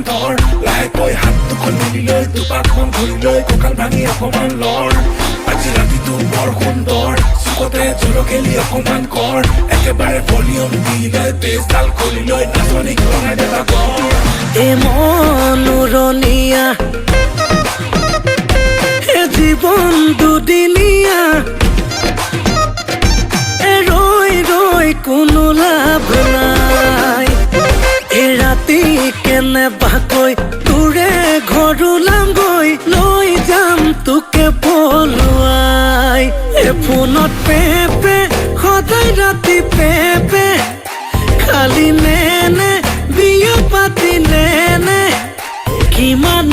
ধৰ লাহেকৈ হাত দুখন মেলি লৈ দুপাক মন ঘূৰি লৈ কঁকাল ভাঙি অকমান লৰ আজি ৰাতিটো বৰ সুন্দৰ চুকতে জলখেলি অকমান কৰ একেবাৰে ভলিউম দি লৈ বেজডাল খুলি লৈ নাচনীক লগাই দেতা কৰ এ মনোৰণীয়া এ জীৱন দুদিনীয়া এ ৰৈ ৰৈ কোনো লাভ নাই এ ৰাতি কেনেবাকৈ তোৰে ঘৰ ওলামগৈ লৈ যাম তোকে পলুৱাই এ ফোনত পেপে সদায় ৰাতি পেপে খালি নেনে বিয়া পাতি নেনে কিমান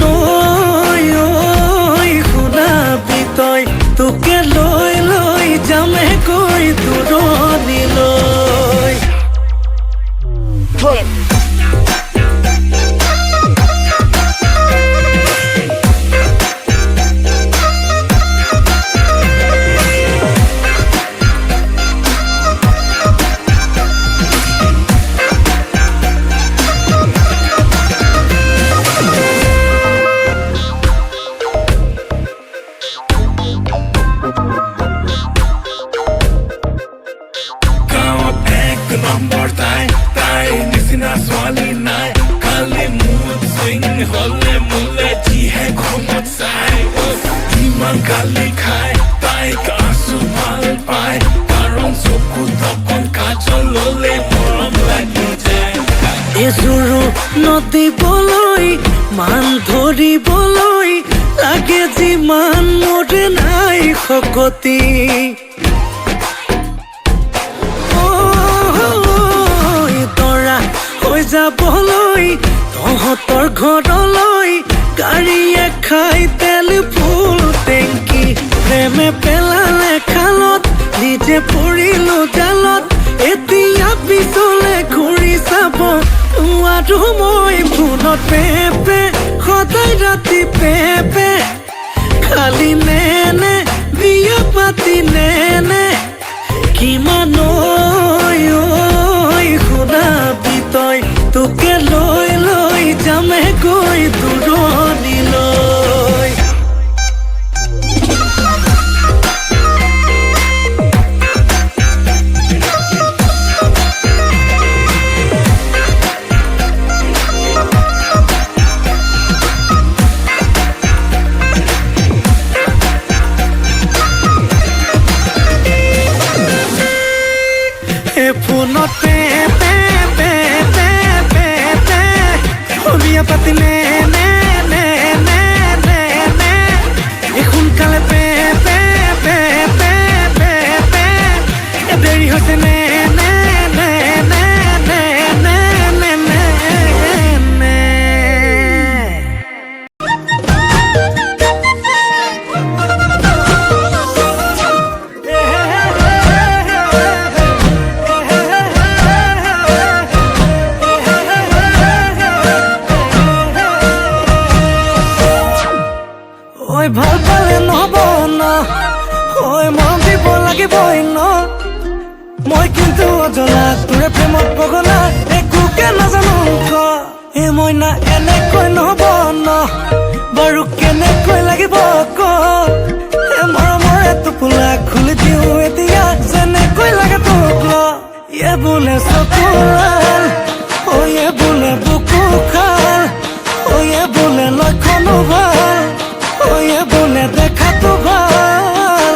শুনাবি তই তোকে লৈ লৈ যামে কৈ দূৰণিলৈ নম্বৰ তাই নিচিনা ছোৱালী নাই খালি মুড চুইং হলে মোলে যিহে ঘুমত চাই ইমান গালি খাই তাইক আছো ভাল পাই কাৰণ চকুত অকণ কাজল ললে মৰম লাগি যায় এজোৰো নদিবলৈ মান ধৰিবলৈ লাগে যিমান মোৰে নাই শকতি যাবলৈ তহঁতৰ ঘৰলৈ গাড়ীয়ে খাই তেল ফুল টেংকি প্ৰেমে পেলালে খালত নিজে পৰিলো জালত এতিয়া পিছলে ঘূৰি চাব আৰু মই ফোনত পেপে সদায় ৰাতি পেপে খালি নেনে বিয়া পাতি নেনে কিমান শুনাবি তই তোকে লৈ লৈ যামে গৈ দূৰণিলৈ ফোনত পেপে পেপে পেপে বিয়া পাতি নেনে নেনে নেনে সোনকালে পেপে পেপে পেপে দেৰি হৈছে নেনে নেনে নেনে নেনে ভাল পালে নহব ন মৰম দিব লাগিবই ন মই কিন্তু অজলা তোৰে প্ৰেমত পগলা একোকে নাজানো এ মইনা এনেকৈ নহব ন বাৰু কেনেকৈ লাগিব ক মৰমৰ টোপোলা খুলি দিওঁ এতিয়া যেনেকৈ লাগে তোক এ বোলে চকুলাল এ বোলে বুকু খাল এ বোলে লক্ষণো ভাল বোলে দেখাতো ভাল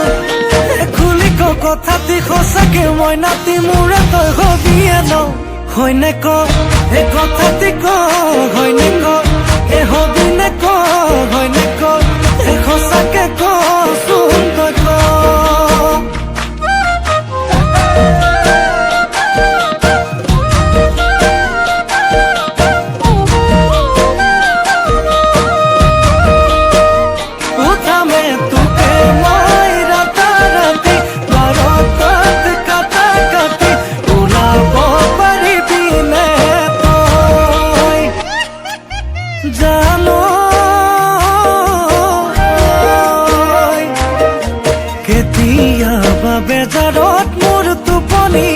খুলি কথাটি সঁচাকে মই নাতি মোৰে তই হবিয়ে ন হয়নে ক এই কথাটি ক হয়নে ক এই হবি নে ক হয়নে ক এই সঁচাকে কচোন তই ক বেজাৰত মোৰ টোপনি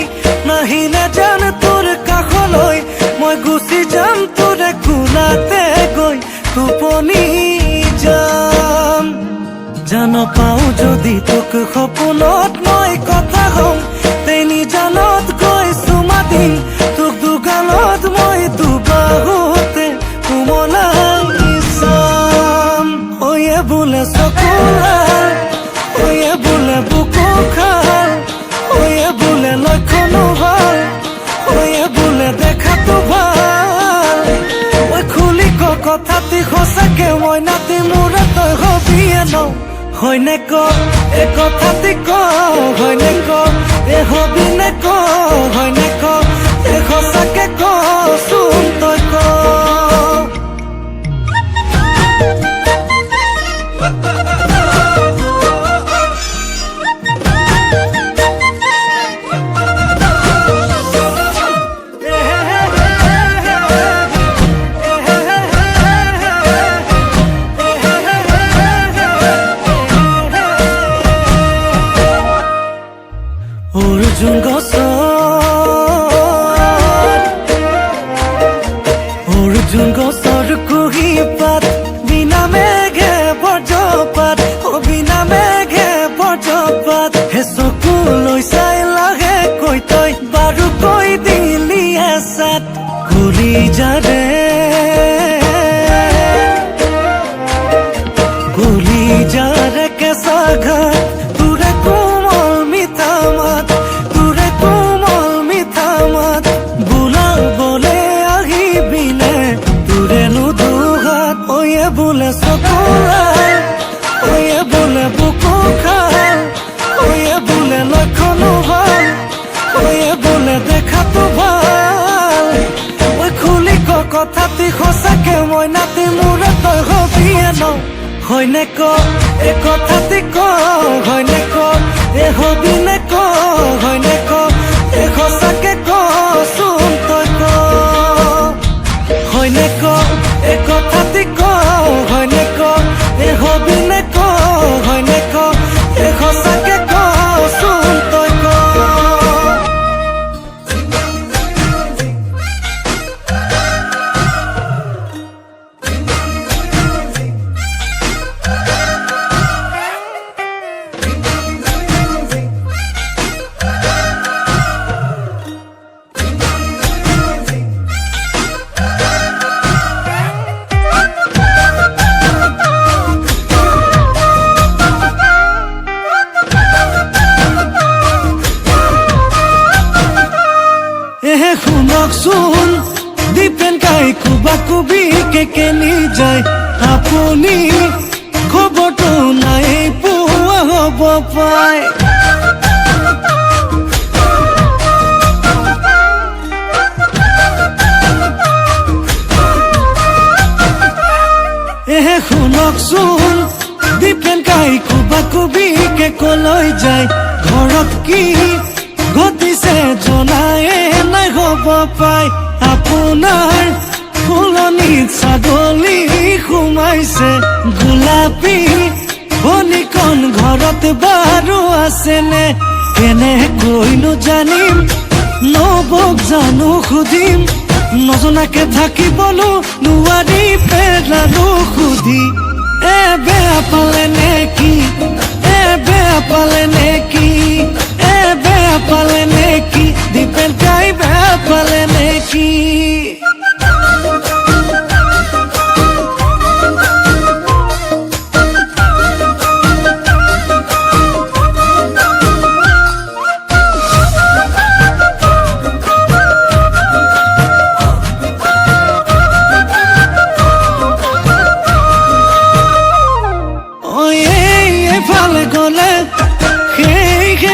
নাহিলে জান তোৰ কাষলৈ মই গুচি যাম তোৰে কোলাতে নাপাওঁ যদি তোক সপোনত মই কথা কওঁ তেনি জানত গৈ চুমা দিম তোক দুগালত মই দুবাহুতে কোমলাই চাম ঐয়ে বোলে চকুলাল ঐয়ে বোলে বুকু খাল ঐয়ে বোলে লক্ষণো ভাল ঐয়ে বোলে দেখাতো ভাল ঐ খুলি ক কথাটি সঁচাকে মই নাতি মোৰে তই হবিয়ে ন হয়নে ক এ কথাটি ক হয়নে ক এ হবি নে ক হয়নে ক এ সঁচাকে ক চোন তই ক অৰ্জুন গছৰ কুহি পাত বিনা মেঘে বজ্ৰপাত বিনা মেঘে বজ্ৰপাত হে চকু লৈ চাই লাহে কৈ তই বাৰু কৈ দিলি এচাত ঘূৰি যাৰে কেঁচা ঘাট তোৰে কোমল মিঠা মাত তোৰে কোমল মিঠা মাত বোলাবলে আহিবিনে তোৰেনো দুহাত ঐয়ে বোলে চকুলাল ঐয়ে বোলে বুকু খাল ঐয়ে বোলে লক্ষণো ভাল ঐয়ে বোলে দেখাতো ভাল ঐ খুলি ক কথাটি সঁচাকে মই নাতি মোৰে তই হবিয়ে ন হয়নে ক এ কথাটি ক হয়নে ক এ হবি নে ক হয়নে ক এ সঁচাকে ক চোন তই ক হয়নে ক এ কথাটি ক হয়নে ক এ হবি নে ক হয়নে ক এ সঁচাকে ক চোন তই ক শুনকচোন দীপেন কাই কুবা কুবি কেনি যায় আপুনি খবৰটো নাই পোৱা হ'ব পায় শুনকচোন দীপেন কাই কুবা কুবি কলৈ যায় ঘৰত কি ঘটিছে জনায়ে নাই হ'ব পাই আপোনাৰ ফুলনিত ছাগলী সোমাইছে গোলাপী ভনীকণ ঘৰত বাৰু আছেনে কেনেকৈনো জানিম নবৌক জানো সুধিম নজনাকে থাকিবলো নোৱাৰি পেলালো সুধি এ বেয়া পালে নেকি এ বেয়া পালে নেকি এ বেয়া পালে নেকি দীপেন কাই বেয়া পালে নেকি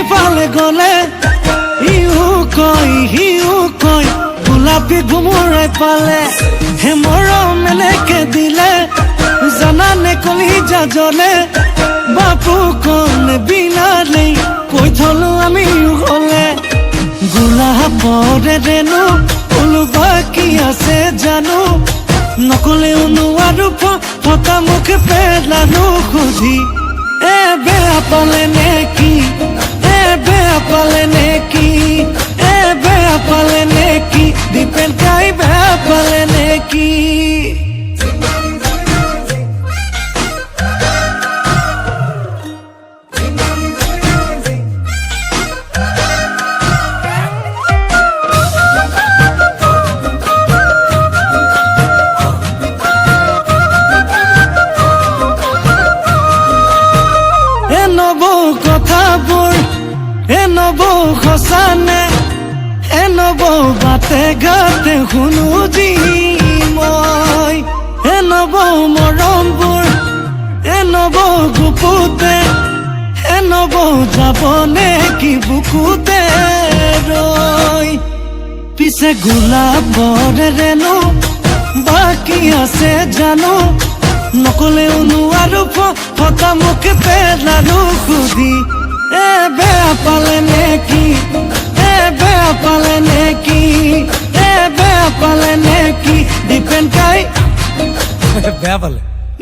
সেইফালে গলে সিও কয় গোলাপী ঘুমুৰাই পালে হে মৰম এনেকে দিলে জানানে কলিজা জ্বলে বাপু কণ বিনালে কৈ থলো আমি হলে গোলাপৰে ৰেণু ওলোবা কি আছে জানো নকলেও নোৱাৰো ফটা মুখ পেলানো সুধি এ বেয়া পালে নেকি এ বেয়া পালে নেকি এ বেয়া পালে নেকি দীপেন কাই বেয়া পালে নেকি সঁচানে নবৌ বাটে ঘাটে শুনো যি মই নবৌ মৰমবোৰ নবৌ গুপুতে নবৌ যাবনে কি বুকুতে ৰৈ পিছে গোলাপৰেনো বাকী আছে জানো নকলেও নোৱাৰো ফটা মুখ পেলাৰো সুধি বেয়া পালে নেকি বেয়া পালে নেকি বেয়া পালে নেকি ডিপেণ্ড কাই বেয়া পালে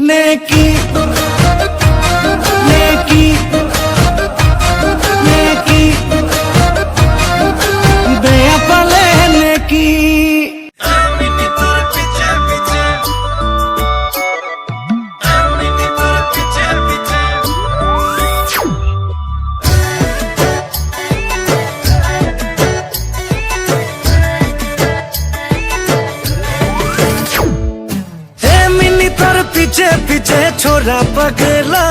নেকি নেকি নেকি বেয়া পালে নেকি पीछे पीछे छोरा पगला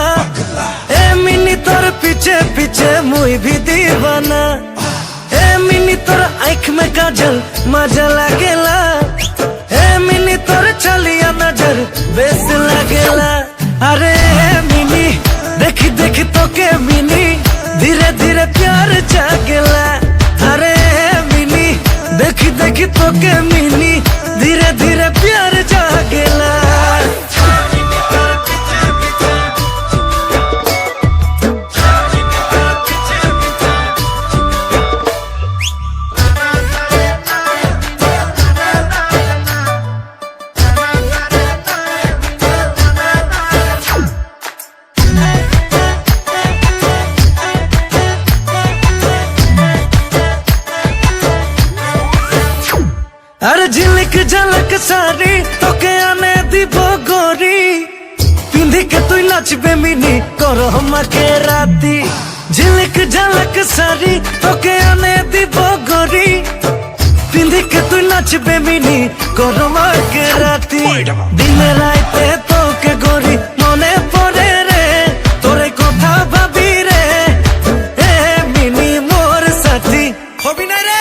ए मिनी तोर पीछे पीछे मुई भी दीवाना ए मिनी तोर आँख में काजल मजा लागेला ए मिनी तोर चलिया नजर बेस लागेला अरे मिनी देखी देखी तो के मिनी धीरे धीरे प्यार जागेला अरे मिनी देखी देखी तो के मिनी धीरे धीरे प्यार जागेला अरे झिलक झलक सारी तोके आने दीबो गोरी पिंधी के तू नाचबे मिनी करो हमके राती झिलक झलक सारी तोके आने दीबो गोरी पिंधी के तू नाचबे मिनी करो हमके राती दिन राते तोके गोरी मने पड़े रे तोरे कथा भाबी रे ए मिनी मोर साथी हबी ना रे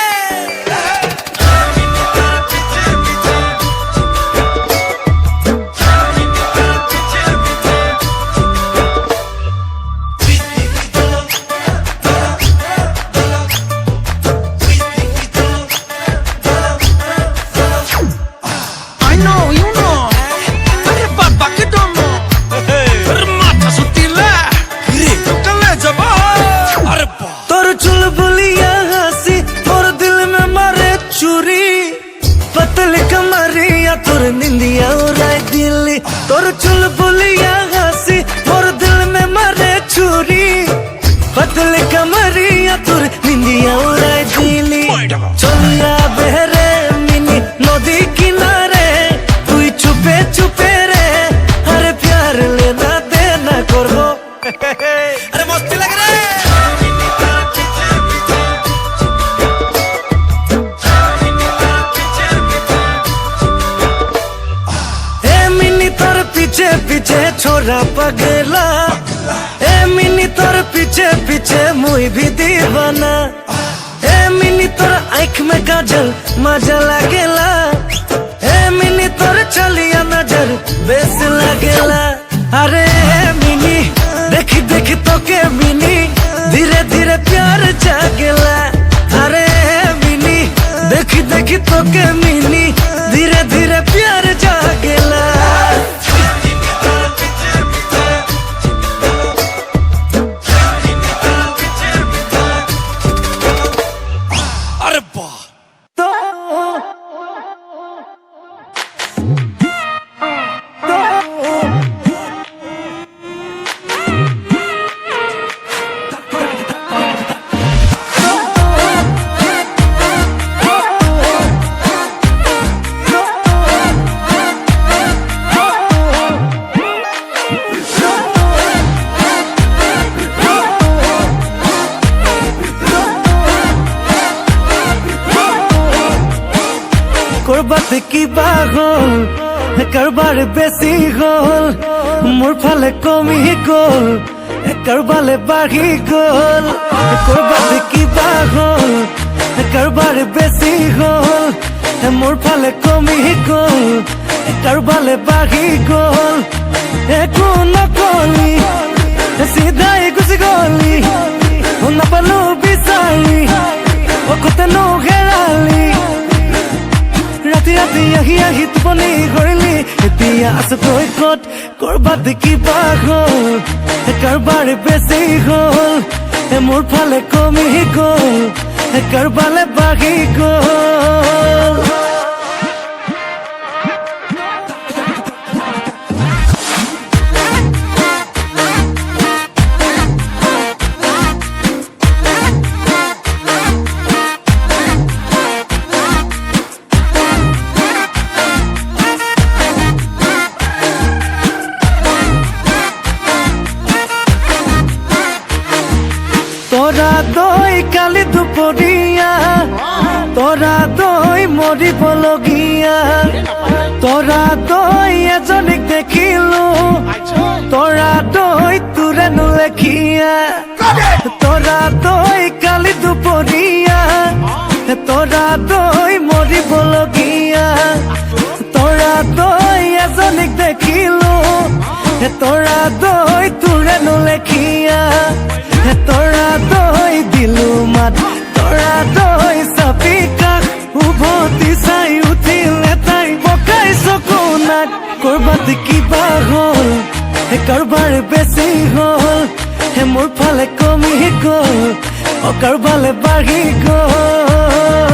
पतली कमरिया तोर निंदिया उड़ाई दिल्ली तोर चुलबुलिया हंसी मोर दिल में मारे छुरी पतली कमरिया तोर निंदिया उड़ाई दिल्ली चलिया बहरे मिनी नदी किनारे तू छुपे छुपे रे अरे प्यार लेना देना करो अरे मस्ती लग रहा है पीछे पीछे छोरा पगला ए मिनी तोर पीछे पीछे मुई भी दीवाना ए मिनी तोर आँख में काजल मजा लागेला ए मिनी तोर चलिया नजर बेस लागेला अरे मिनी देखी देखी तो के मिनी धीरे धीरे प्यार जागेला अरे मिनी देखी देखी तो के मिनी धीरे धीरे प्यार जागेला করবাত কিবা হল কারবার বেশি হল মোর ফালে কমি গল কাৰোবালে বাঢ়ি গ'ল কৰবাত কিবা হ'ল কাৰোবাৰে বেছি হ'ল মোৰ ফালে কমি গ'ল কাৰোবালে বাঢ়ি গ'ল একো নকলি চিধাই গুচি গলি নাপালো বিচাৰি অকতেনো হেৰালি ৰাতি ৰাতি আহি আহি টোপনি কৰিলি এতিয়া আছো গৈ ক'ত কৰবাত কিবা হ'ল কাৰোবাৰে বেছি হ'ল মোৰ ফালে কমি গ'ল কাৰোবালে বাঢ়ি গ'ল তোৰা দই কালি দুপৰিয়া তোৰা দই মৰিবলগীয়া তোৰা দই এজনীক দেখিলো তোৰা দই তোৰে নুলেখিয়া তোৰা দই কালি দুপৰিয়া তোৰা দই মৰিবলগীয়া তোৰা দই এজনীক দেখিলো তোৰা দই তোৰে নুলেখিয়া তোরা দই দিলু মাত তোরা দই চাপি কাষ উভতি চাই উঠিলে তাই বকাই চকু নাক কৰবাত কিবা হ'ল কাৰোবাৰে বেছি হ'ল মোৰ ফালে কমি গ'ল কাৰোবালে বাঢ়ি গ'ল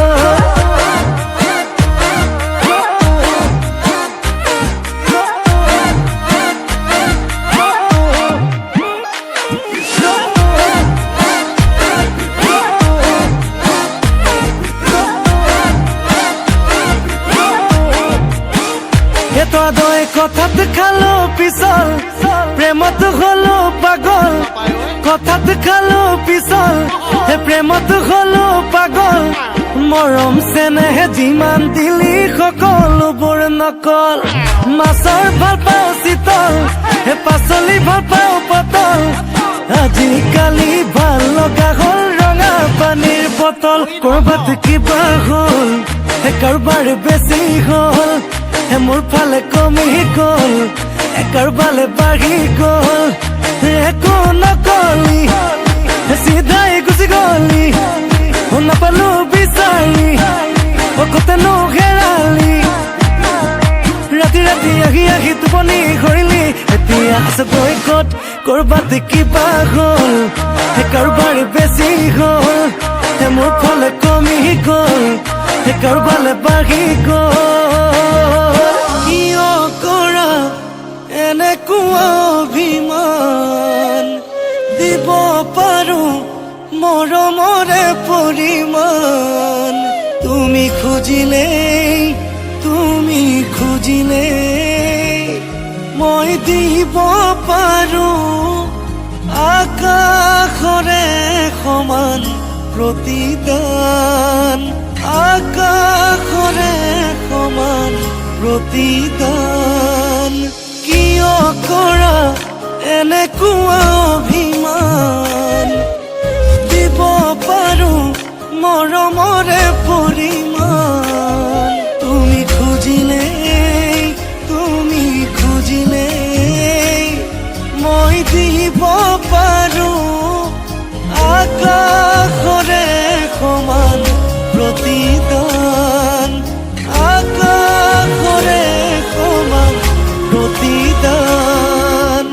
তদয় কথাত খালো পিছল প্ৰেমত হলো পাগল কথাত খালো পিছল প্ৰেমত হলো পাগল মৰম চেনেহে যিমান দিলি সকলোবোৰ নকল মাছৰ ভাল পাওঁ চিতল পাচলি ভাল পাওঁ পতল আজিকালি ভাল লগা হ'ল ৰঙা পানীৰ বটল কৰবাত কিবা হ'ল কাৰোবাৰে বেছি হ'ল মোৰ ফালে কমি গ'ল কাৰোবালে বাঢ়ি গ'ল একো নকলি চিধাই গুচি গলি নাপালো বিচাৰি অকতেনো হেৰালি ৰাতি ৰাতি আহি আহি টোপনি কৰিলি এতিয়া আছো গৈ ক'ত কৰবাত কিবা হ'ল কাৰোবাৰে বেছি হ'ল মোৰ ফালে কমি গ'ল কাৰোবালে বাঢ়ি গ'ল কিয় কৰা এনেকুৱা অভিমান দিব পাৰো মৰমৰে পৰিমাণ তুমি খুজিলে মই দিব পাৰো আকাশৰে সমান প্ৰতিদান আকাশৰে সমান প্ৰতিদান কিয় কৰা এনেকুৱা অভিমান দিব পাৰো মৰমৰে পৰিমাণ তুমি খুজিলে মই দিব পাৰো আকাশৰে সমান প্ৰতিদান আকাশৰে সমান প্ৰতিদান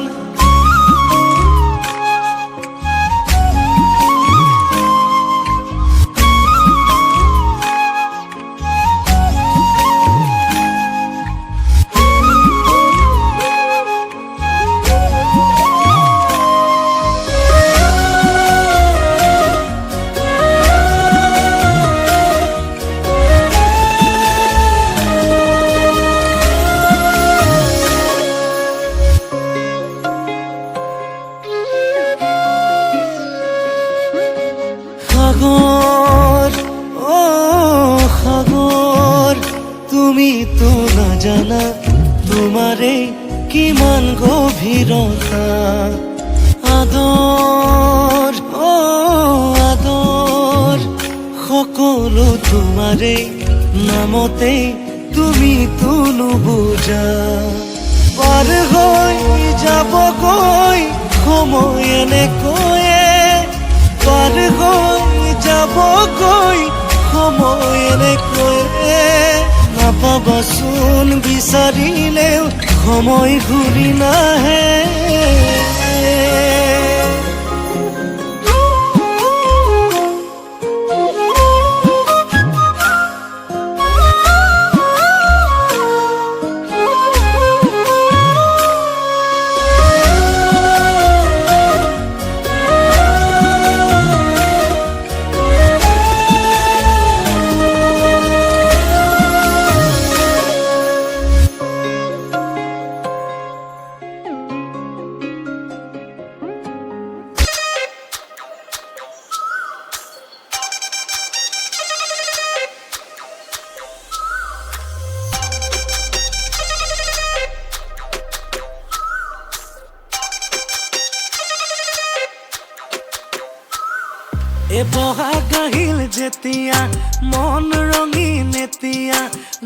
সাগৰ ও সাগৰ তুমি তো না জানা তোমাৰে কিমান গভীৰতা আদৰ আদৰ সকলো তোমাৰে নামতে তুমিতো নুবুজা পাৰ হৈ যাবগৈ সময় এনেকৈয়ে পাৰ হৈ যাবগৈ সময় এনেকৈয়ে নাপাবাচোন বিচাৰিলেও সময় ঘূৰি নাহে এ বহাগ আহিল যেতিয়া মন ৰঙীন এতিয়া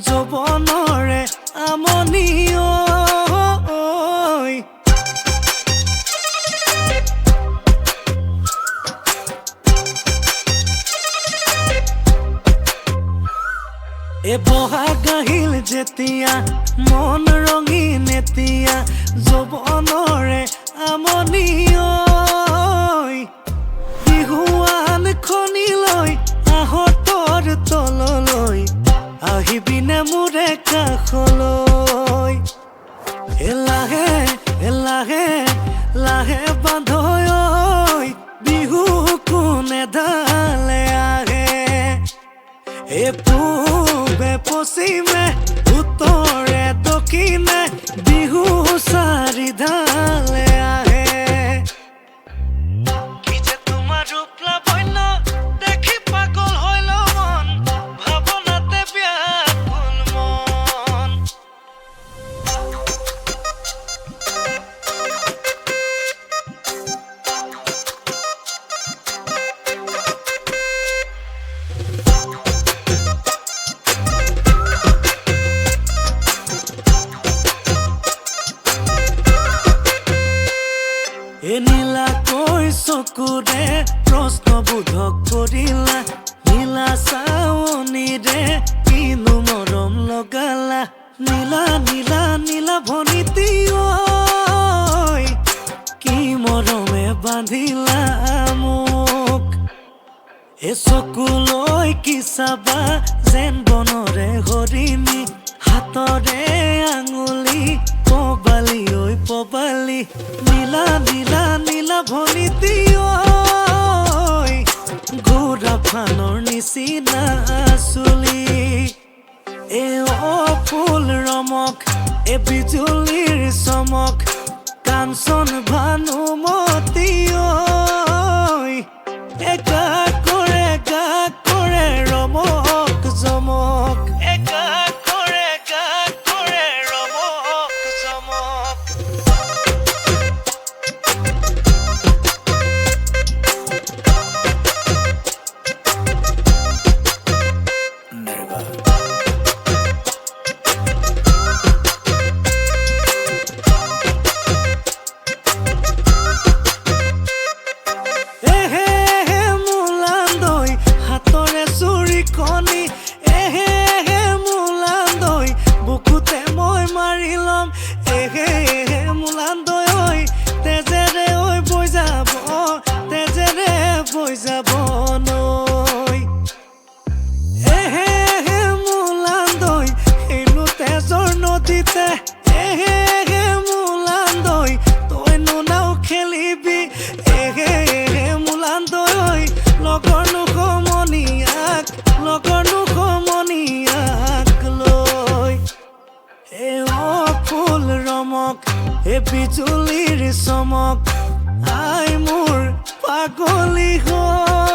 যৌৱনৰে আমনি ঐ এ বহাগ আহিল যেতিয়া মন ৰঙীন এতিয়া যৌৱনৰে আমনি ঐ বিহুৱান খনিলৈ আহতৰ তললৈ আহিবিনে মোৰে কাষলৈ লাহে লাহে লাহে বান্ধৈ ঐ বিহু কোনে ঢালে আহে এ পূবে পশ্চিমে উত্তৰে দক্ষিণে বিহু চাৰি ঢালে আহে এ নীলাকৈ চকুৰে প্ৰশ্নবোধক কৰিলা নীলা চাৱনীৰে কিনো মৰম লগালা নীলা নীলা নীলা ভনিতী ঐ কি মৰমে বান্ধিলা মোক এ চকুলৈ কি চাবা যেন বনৰে হৰিণী হাতৰে আঙুলি পবালি ঐ পবালি নীলা নীলা নীলা ভনিতী ঐ ঘোঁৰা ফানৰ নিচিনা চুলি এ ফুল ৰমক এ বিজুলীৰ চমক কাঞ্চন ভানুমতী ঐ গা কৰে ৰমক জমক গা কৰে ৰমক জমক এ বিজুলীৰ চমক আই মোৰ পাগলী হয়